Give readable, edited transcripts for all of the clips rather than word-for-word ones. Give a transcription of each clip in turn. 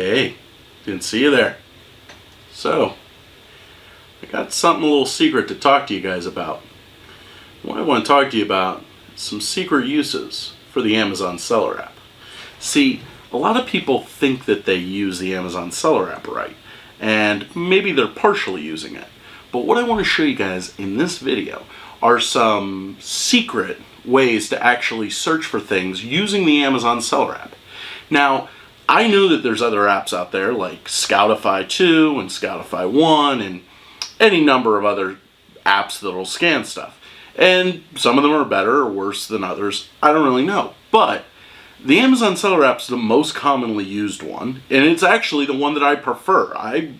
Hey, didn't see you there. So, I got something a little secret to talk to you guys about. What I want to talk to you about is some secret uses for the Amazon Seller app. See, a lot of people think that they use the Amazon Seller app right, and maybe they're partially using it. But what I want to show you guys in this video are some secret ways to actually search for things using the Amazon Seller app. Now, I know that there's other apps out there like Scoutify 2 and Scoutify 1 and any number of other apps that'll scan stuff. And some of them are better or worse than others. I don't really know. But the Amazon Seller app is the most commonly used one, and it's actually the one that I prefer. I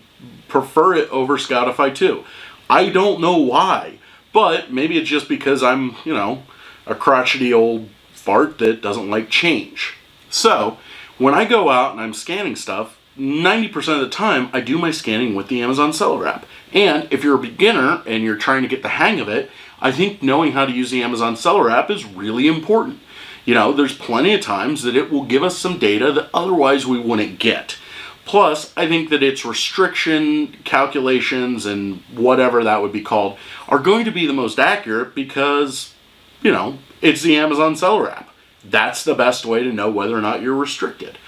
prefer it over Scoutify 2. I don't know why, but maybe it's just because I'm, a crotchety old fart that doesn't like change. So, when I go out and I'm scanning stuff, 90% of the time I do my scanning with the Amazon Seller app. And if you're a beginner and you're trying to get the hang of it, I think knowing how to use the Amazon Seller app is really important. There's plenty of times that it will give us some data that otherwise we wouldn't get. Plus, I think that its restriction calculations and whatever that would be called are going to be the most accurate because, it's the Amazon Seller app. That's the best way to know whether or not you're restricted.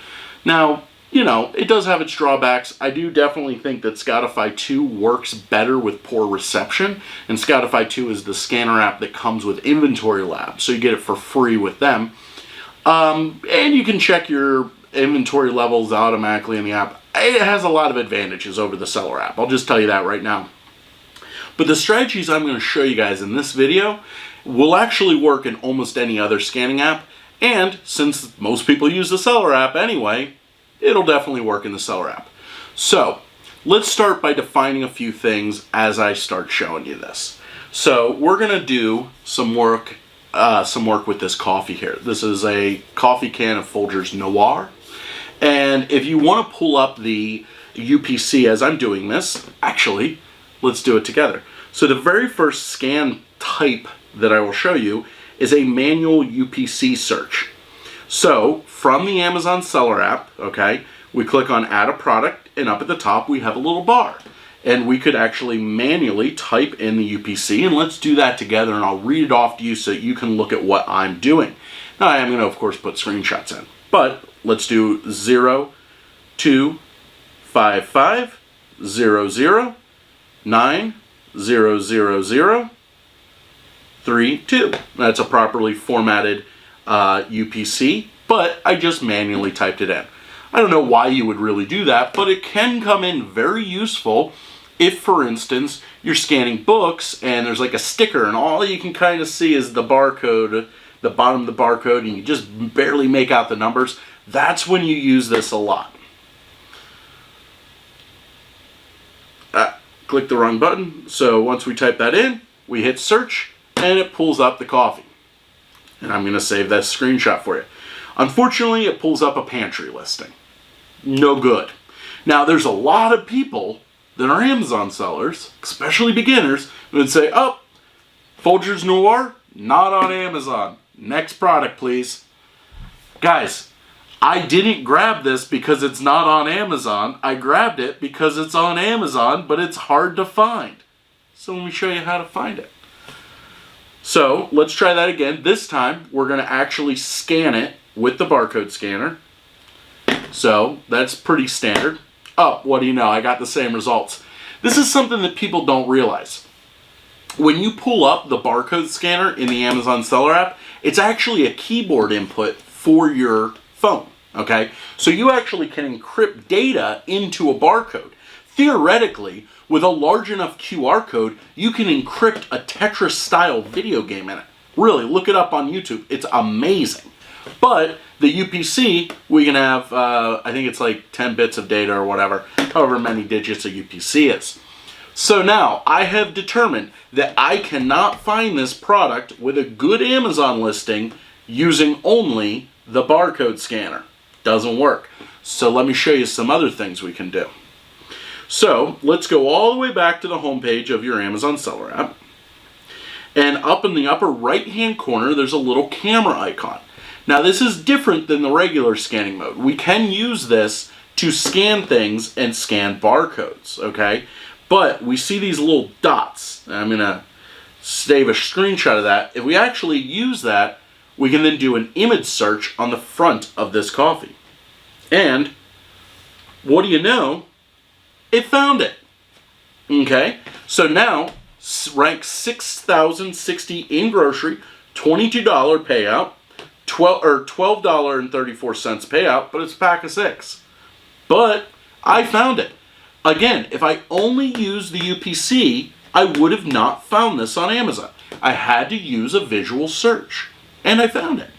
Now, it does have its drawbacks. I do definitely think that Scoutify 2 works better with poor reception, and Scoutify 2 is the scanner app that comes with Inventory Lab, so you get it for free with them. And you can check your inventory levels automatically in the app. It has a lot of advantages over the Seller app. I'll just tell you that right now. But the strategies I'm going to show you guys in this video will actually work in almost any other scanning app. And since most people use the Seller app anyway, it'll definitely work in the Seller app. So let's start by defining a few things as I start showing you this. So we're going to do some work with this coffee here. This is a coffee can of Folgers Noir. And if you want to pull up the UPC as I'm doing this, actually, let's do it together. So the very first scan type that I will show you is a manual UPC search. So from the Amazon Seller app, we click on Add a Product, and up at the top we have a little bar. And we could actually manually type in the UPC, and let's do that together, and I'll read it off to you so you can look at what I'm doing. Now I am going to, of course, put screenshots in, but let's do 025500900032. That's a properly formatted UPC, but I just manually typed it in. I don't know why you would really do that, but it can come in very useful if, for instance, you're scanning books and there's like a sticker and all you can kind of see is the barcode, the bottom of the barcode, and you just barely make out the numbers. That's when you use this a lot. Click the wrong button. So once we type that in, we hit search and it pulls up the coffee. And I'm going to save that screenshot for you. Unfortunately, it pulls up a pantry listing. No good. Now, there's a lot of people that are Amazon sellers, especially beginners, who would say, oh, Folgers Noir, not on Amazon. Next product, please. Guys, I didn't grab this because it's not on Amazon. I grabbed it because it's on Amazon, but it's hard to find. So let me show you how to find it. So let's try that again. This time, we're going to actually scan it with the barcode scanner. So that's pretty standard. Oh, what do you know? I got the same results. This is something that people don't realize. When you pull up the barcode scanner in the Amazon Seller app, it's actually a keyboard input for your phone. So you actually can encrypt data into a barcode. Theoretically, with a large enough QR code, you can encrypt a Tetris-style video game in it. Really, look it up on YouTube. It's amazing. But the UPC, we can have, I think it's like 10 bits of data or whatever, however many digits a UPC is. So now, I have determined that I cannot find this product with a good Amazon listing using only the barcode scanner. Doesn't work. So let me show you some other things we can do. So let's go all the way back to the home page of your Amazon Seller app. And up in the upper right hand corner, there's a little camera icon. Now this is different than the regular scanning mode. We can use this to scan things and scan barcodes, okay? But we see these little dots. I'm going to save a screenshot of that. If we actually use that, we can then do an image search on the front of this coffee. And what do you know? It found it. Okay? So now, rank 6,060 in grocery, $22 payout, $12.34 payout, but it's a pack of 6. But I found it. Again, if I only used the UPC, I would have not found this on Amazon. I had to use a visual search, and I found it.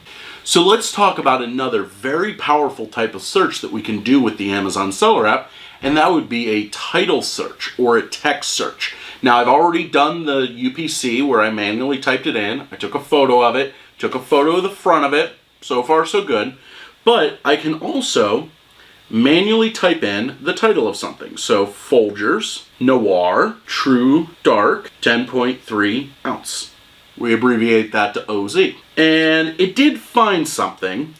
So let's talk about another very powerful type of search that we can do with the Amazon Seller app, and that would be a title search or a text search. Now, I've already done the UPC where I manually typed it in. I took a photo of it, took a photo of the front of it. So far, so good. But I can also manually type in the title of something. So, Folgers Noir True Dark 10.3 ounce. We abbreviate that to OZ. And it did find something,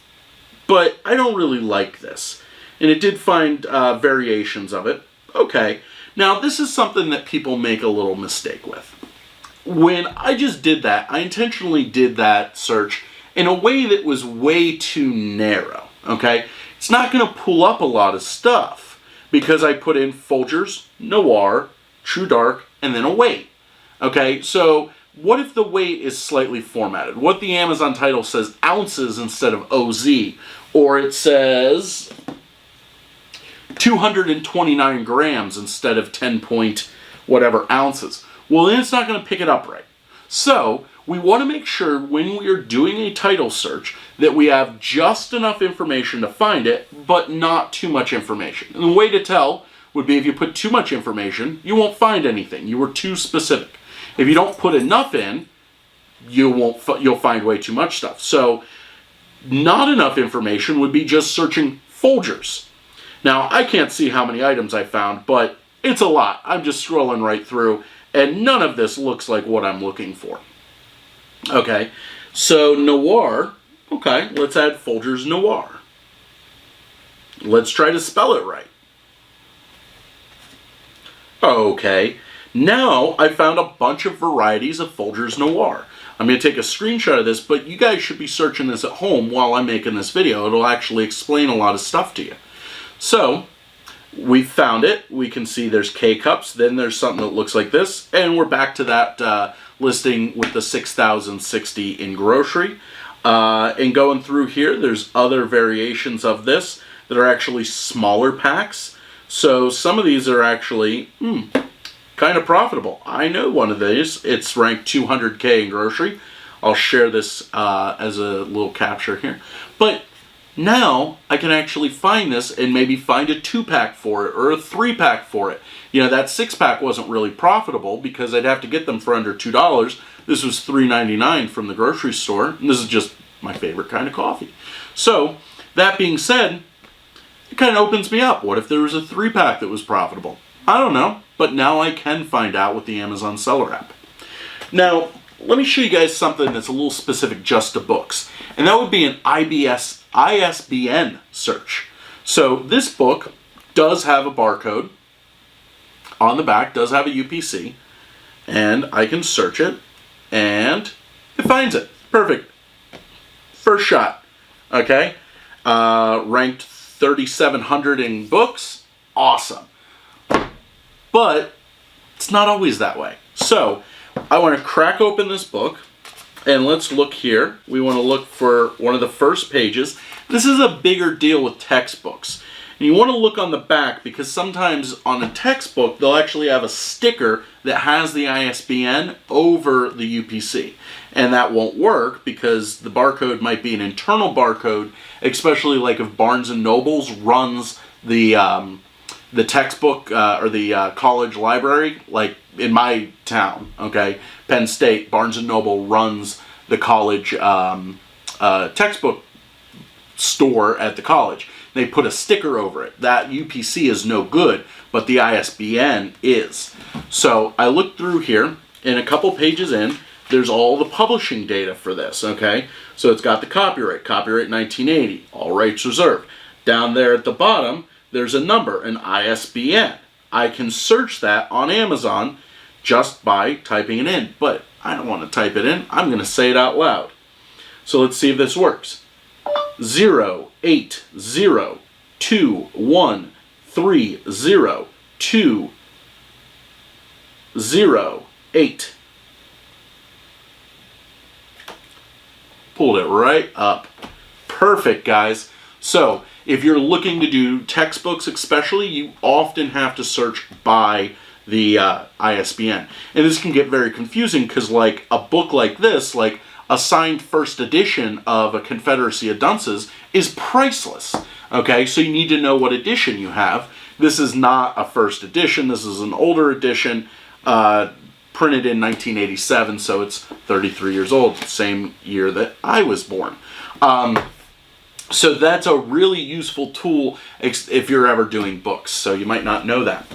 but I don't really like this. And it did find variations of it. Okay. Now, this is something that people make a little mistake with. When I just did that, I intentionally did that search in a way that was way too narrow, okay? It's not going to pull up a lot of stuff because I put in Folgers, Noir, True Dark, and then a weight, okay? So what if the weight is slightly formatted? What if the Amazon title says ounces instead of OZ? Or it says 229 grams instead of 10 point whatever ounces. Well, then it's not going to pick it up right. So we want to make sure when we are doing a title search that we have just enough information to find it, but not too much information. And the way to tell would be if you put too much information, you won't find anything. You were too specific. If you don't put enough in, you'll find way too much stuff. So not enough information would be just searching Folgers. Now, I can't see how many items I found, but it's a lot. I'm just scrolling right through, and none of this looks like what I'm looking for. Okay, so Noir, okay, let's add Folgers Noir. Let's try to spell it right. Okay, now I found a bunch of varieties of Folgers Noir. I'm going to take a screenshot of this, but you guys should be searching this at home while I'm making this video. It'll actually explain a lot of stuff to you. So, we found it. We can see there's K-Cups, then there's something that looks like this, and we're back to that listing with the 6,060 in grocery. And going through here, there's other variations of this that are actually smaller packs. So some of these are actually kind of profitable. I know one of these. It's ranked 200K in grocery. I'll share this as a little capture here. But now I can actually find this and maybe find a 2-pack for it or a 3-pack for it. You know, that 6-pack wasn't really profitable because I'd have to get them for under $2. This was $3.99 from the grocery store, and this is just my favorite kind of coffee. So, that being said, it kind of opens me up. What if there was a 3-pack that was profitable? I don't know, but now I can find out with the Amazon Seller app. Now, let me show you guys something that's a little specific just to books, and that would be an ISBN search. So this book does have a barcode on the back, does have a UPC, and I can search it, and it finds it. Perfect. First shot. Okay? Ranked 3,700 in books. Awesome. But it's not always that way. So I want to crack open this book, and let's look here. We want to look for one of the first pages. This is a bigger deal with textbooks. And you want to look on the back because sometimes on a textbook, they'll actually have a sticker that has the ISBN over the UPC. And that won't work because the barcode might be an internal barcode, especially like if Barnes & Noble's runs the textbook or the college library, like in my town, okay, Penn State, Barnes & Noble runs the college textbook store at the college. They put a sticker over it. That UPC is no good, but the ISBN is. So I looked through here, and a couple pages in, there's all the publishing data for this, okay? So it's got the copyright 1980, all rights reserved. Down there at the bottom, there's a number, an ISBN. I can search that on Amazon just by typing it in, but I don't want to type it in. I'm going to say it out loud. So let's see if this works. 08021302208. Pulled it right up. Perfect, guys. So if you're looking to do textbooks especially, you often have to search by the ISBN. And this can get very confusing because like a book like this, like a signed first edition of A Confederacy of Dunces, is priceless. Okay, so you need to know what edition you have. This is not a first edition. This is an older edition, printed in 1987, so it's 33 years old, same year that I was born. So that's a really useful tool if you're ever doing books, so you might not know that.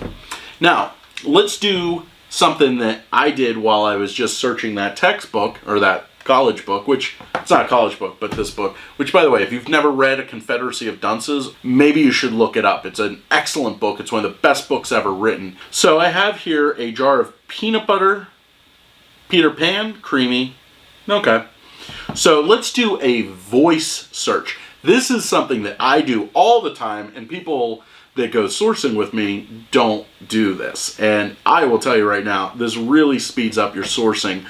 Now, let's do something that I did while I was just searching that textbook, or that college book, which, it's not a college book, but this book, which, by the way, if you've never read A Confederacy of Dunces, maybe you should look it up. It's an excellent book. It's one of the best books ever written. So I have here a jar of peanut butter, Peter Pan, creamy. Okay. So let's do a voice search. This is something that I do all the time, and people that go sourcing with me don't do this. And I will tell you right now, this really speeds up your sourcing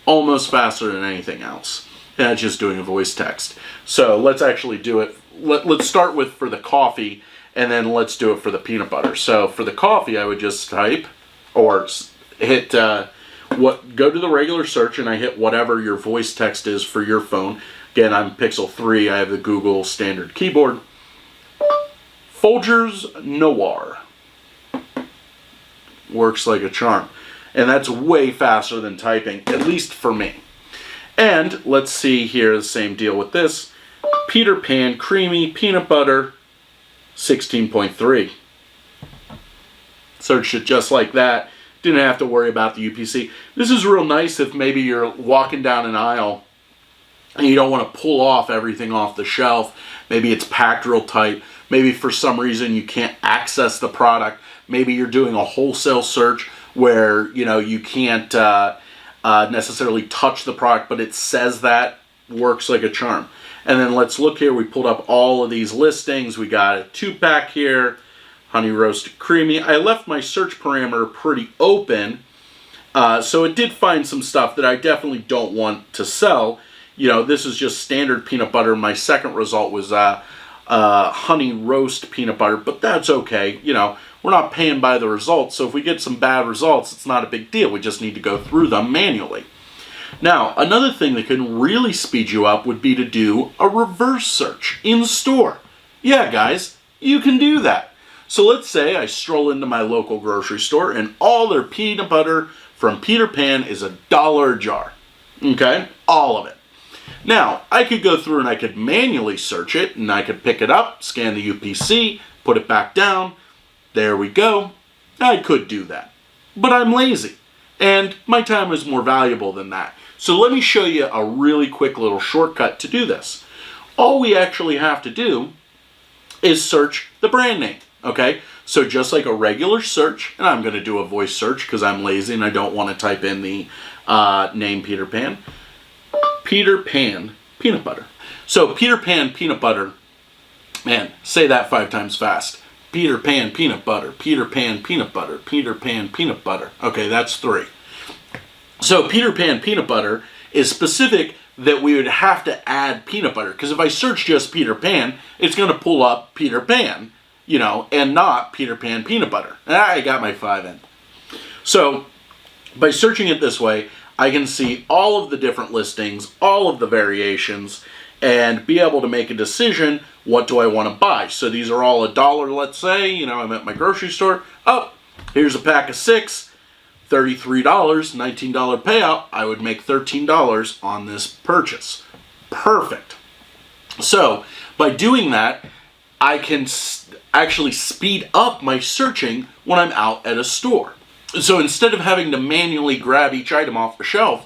almost faster than anything else. And that's just doing a voice text. So let's actually do it. Let's start with for the coffee, and then let's do it for the peanut butter. So for the coffee, I would just type or hit go to the regular search, and I hit whatever your voice text is for your phone. Again, I'm Pixel 3. I have the Google standard keyboard. Folgers Noir. Works like a charm. And that's way faster than typing, at least for me. And let's see here, the same deal with this. Peter Pan Creamy Peanut Butter 16.3. Searched it just like that. Didn't have to worry about the UPC. This is real nice if maybe you're walking down an aisle and you don't want to pull off everything off the shelf. Maybe it's packed real tight. Maybe for some reason you can't access the product. Maybe you're doing a wholesale search where, you know, you can't necessarily touch the product, but it says that. Works like a charm. And then let's look here. We pulled up all of these listings. We got a 2-pack here, honey roasted creamy. I left my search parameter pretty open, so it did find some stuff that I definitely don't want to sell. You know, this is just standard peanut butter. My second result was honey roast peanut butter, but that's okay. You know, we're not paying by the results, so if we get some bad results, it's not a big deal. We just need to go through them manually. Now, another thing that can really speed you up would be to do a reverse search in store. Yeah, guys, you can do that. So let's say I stroll into my local grocery store and all their peanut butter from Peter Pan is $1 a jar. Okay? All of it. Now, I could go through and I could manually search it, and I could pick it up, scan the UPC, put it back down. There we go. I could do that. But I'm lazy, and my time is more valuable than that. So let me show you a really quick little shortcut to do this. All we actually have to do is search the brand name, okay? So just like a regular search, and I'm going to do a voice search because I'm lazy and I don't want to type in the name Peter Pan. Peter Pan peanut butter. So Peter Pan peanut butter, man, say that 5 times fast. Peter Pan peanut butter, Peter Pan peanut butter, Peter Pan peanut butter. Okay, that's 3. So Peter Pan peanut butter is specific that we would have to add peanut butter, because if I search just Peter Pan, it's going to pull up Peter Pan, you know, and not Peter Pan peanut butter. I got my 5 in. So by searching it this way, I can see all of the different listings, all of the variations, and be able to make a decision, what do I want to buy? So these are all $1, let's say. You know, I'm at my grocery store. Oh, here's a pack of 6, $33, $19 payout. I would make $13 on this purchase. Perfect. So by doing that, I can actually speed up my searching when I'm out at a store. So instead of having to manually grab each item off the shelf,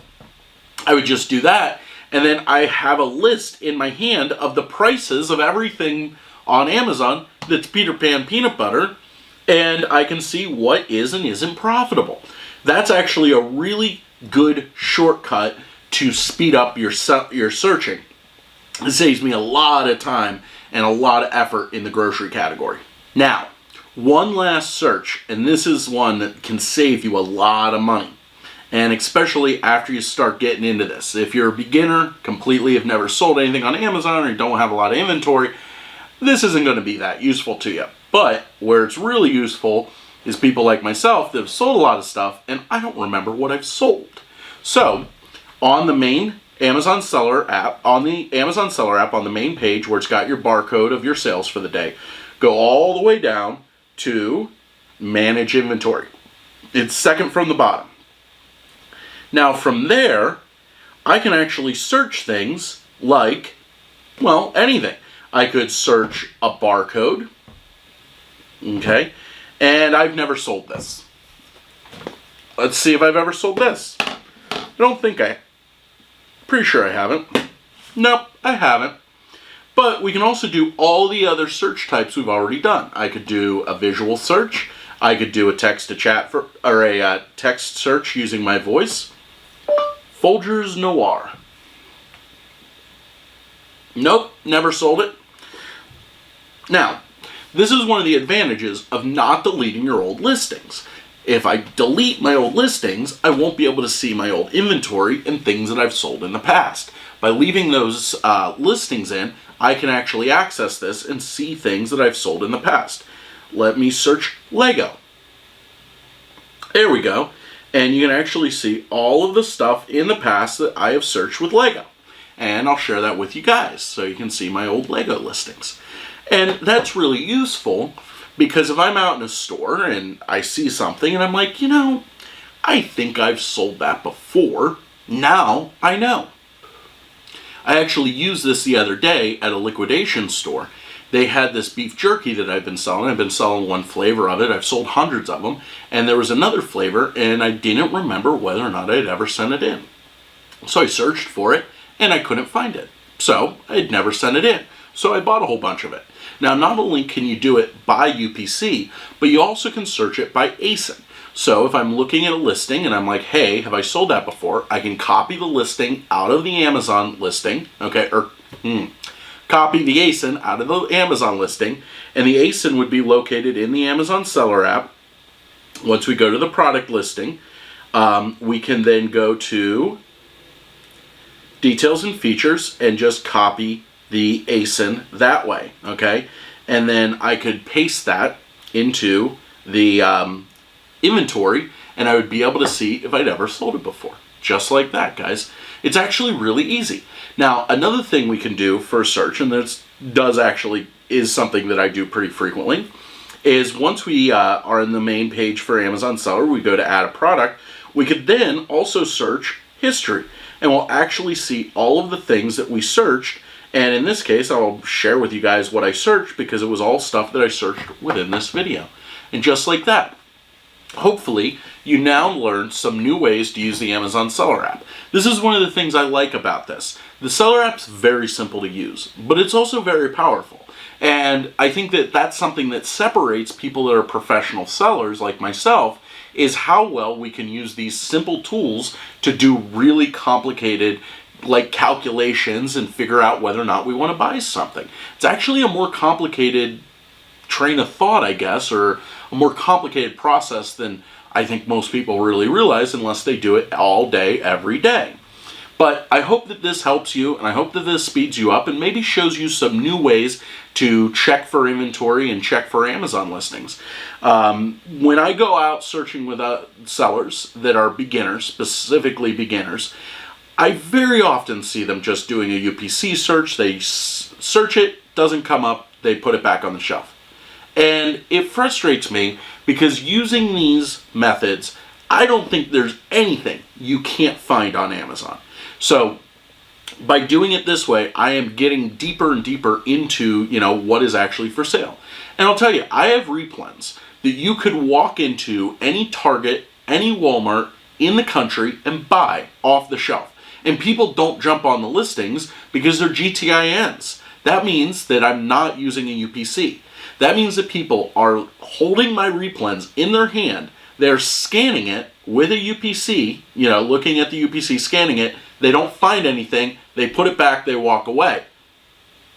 I would just do that, and then I have a list in my hand of the prices of everything on Amazon that's Peter Pan peanut butter, and I can see what is and isn't profitable. That's actually a really good shortcut to speed up your searching. It saves me a lot of time and a lot of effort in the grocery category. Now, one last search, and this is one that can save you a lot of money. And especially after you start getting into this. If you're a beginner, completely have never sold anything on Amazon or you don't have a lot of inventory, this isn't going to be that useful to you. But where it's really useful is people like myself that have sold a lot of stuff and I don't remember what I've sold. So, on the main Amazon Seller app, on the main page where it's got your barcode of your sales for the day, go all the way down to Manage Inventory. It's second from the bottom. Now from there, I can actually search things like, well, anything. I could search a barcode, okay, and I've never sold this. Let's see if I've ever sold this. Pretty sure I haven't. Nope, I haven't. But we can also do all the other search types we've already done. I could do a visual search. I could do a text-to-chat or a text search using my voice. Folgers Noir. Nope, never sold it. Now, this is one of the advantages of not deleting your old listings. If I delete my old listings, I won't be able to see my old inventory and things that I've sold in the past. By leaving those listings in, I can actually access this and see things that I've sold in the past. Let me search Lego. There we go. And you can actually see all of the stuff in the past that I have searched with Lego. And I'll share that with you guys so you can see my old Lego listings. And that's really useful because if I'm out in a store and I see something and I'm like, I think I've sold that before. Now I know. I actually used this the other day at a liquidation store. They had this beef jerky that I've been selling. I've been selling one flavor of it. I've sold hundreds of them. And there was another flavor, and I didn't remember whether or not I'd ever sent it in. So I searched for it, and I couldn't find it. So I'd never sent it in. So I bought a whole bunch of it. Now, not only can you do it by UPC, but you also can search it by Asin. So if I'm looking at a listing and I'm like, hey, have I sold that before? I can copy the listing out of the Amazon listing, okay, copy the Asin out of the Amazon listing, and the Asin would be located in the Amazon Seller app. Once we go to the product listing, we can then go to Details and Features and just copy the Asin that way, okay? And then I could paste that into the inventory, and I would be able to see if I'd ever sold it before. Just like that, guys. It's actually really easy. Now, another thing we can do for a search, and this is something that I do pretty frequently, is once we are in the main page for Amazon Seller, we go to add a product, we could then also search history, and we'll actually see all of the things that we searched. And in this case, I'll share with you guys what I searched because it was all stuff that I searched within this video. And just like that, hopefully, you now learned some new ways to use the Amazon Seller app. This is one of the things I like about this. The Seller app's very simple to use, but it's also very powerful. And I think that that's something that separates people that are professional sellers like myself, is how well we can use these simple tools to do really complicated like calculations and figure out whether or not we want to buy something. It's actually a more complicated train of thought, I guess, or a more complicated process than I think most people really realize unless they do it all day, every day. But I hope that this helps you, and I hope that this speeds you up and maybe shows you some new ways to check for inventory and check for Amazon listings. When I go out searching with sellers that are beginners, specifically beginners, I very often see them just doing a UPC search. They search it, doesn't come up, they put it back on the shelf. And it frustrates me because using these methods, I don't think there's anything you can't find on Amazon. So by doing it this way, I am getting deeper and deeper into, what is actually for sale. And I'll tell you, I have replens that you could walk into any Target, any Walmart in the country and buy off the shelf. And people don't jump on the listings because they're GTINs. That means that I'm not using a UPC. That means that people are holding my replens in their hand. They're scanning it with a UPC, looking at the UPC, scanning it. They don't find anything. They put it back. They walk away.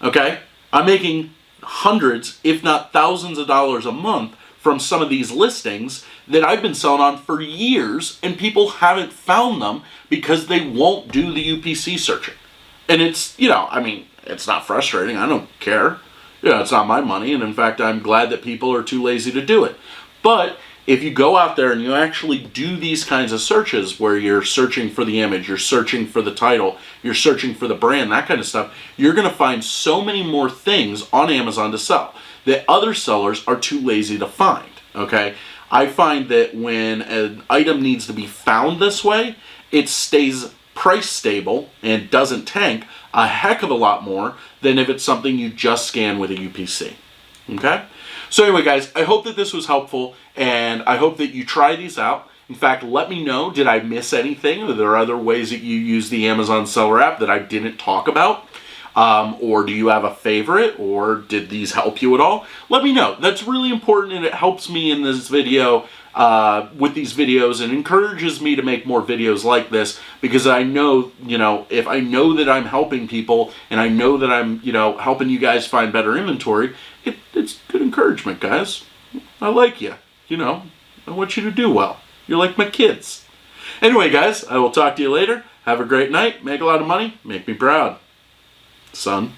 Okay? I'm making hundreds, if not thousands of dollars a month from some of these listings that I've been selling on for years, and people haven't found them because they won't do the UPC searching. And it's, it's not frustrating. I don't care. It's not my money, and in fact, I'm glad that people are too lazy to do it. But if you go out there and you actually do these kinds of searches where you're searching for the image, you're searching for the title, you're searching for the brand, that kind of stuff, you're going to find so many more things on Amazon to sell that other sellers are too lazy to find, okay? I find that when an item needs to be found this way, it stays price stable and doesn't tank a heck of a lot more than if it's something you just scan with a UPC, okay? So anyway, guys, I hope that this was helpful, and I hope that you try these out. In fact, let me know, did I miss anything? Are there other ways that you use the Amazon Seller app that I didn't talk about? Or do you have a favorite, or did these help you at all? Let me know. That's really important, and it helps me in this video, with these videos, and encourages me to make more videos like this, because I know, if I know that I'm helping people, and I know that I'm, helping you guys find better inventory, it's good encouragement, guys. I like you. I want you to do well. You're like my kids. Anyway, guys, I will talk to you later. Have a great night. Make a lot of money. Make me proud. Son.